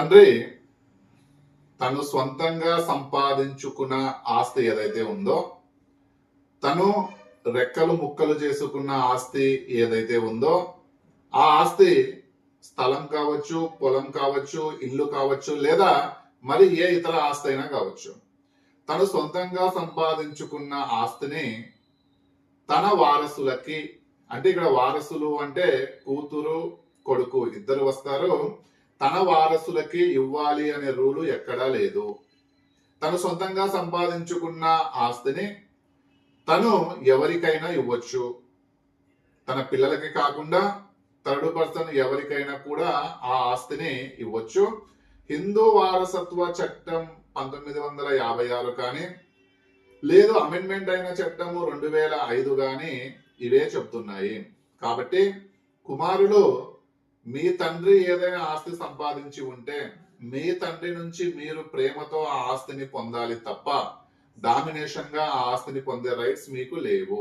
తండ్రి తను సొంతంగా సంపాదించుకున్న ఆస్తి ఏదైతే ఉందో, తను రెక్కలు ముక్కలు చేసుకున్న ఆస్తి ఏదైతే ఉందో, ఆ ఆస్తి స్థలం కావచ్చు, పొలం కావచ్చు, ఇల్లు కావచ్చు, లేదా మరి ఏ ఇతర ఆస్తి అయినా కావచ్చు. తను సొంతంగా సంపాదించుకున్న ఆస్తిని తన వారసులకి, అంటే ఇక్కడ వారసులు అంటే కూతురు కొడుకు ఇద్దరు వస్తారు, తన వారసులకి ఇవ్వాలి అనే రూలు ఎక్కడా లేదు. తను సొంతంగా సంపాదించుకున్న ఆస్తిని తను ఎవరికైనా ఇవ్వచ్చు. తన పిల్లలకి కాకుండా థర్డ్ పర్సన్ ఎవరికైనా కూడా ఆ ఆస్తిని ఇవ్వచ్చు. హిందూ వారసత్వ చట్టం 1956 కానీ, లేదు అమెండ్మెంట్ అయిన చట్టము 2005 కానీ ఇవే చెప్తున్నాయి. కాబట్టి కుమారులు, మీ తండ్రి ఏదైనా ఆస్తి సంపాదించి ఉంటే మీ తండ్రి నుంచి మీరు ప్రేమతో ఆ ఆస్తిని పొందాలి తప్ప డామినేషన్ గా ఆ ఆస్తిని పొందే రైట్స్ మీకు లేవు.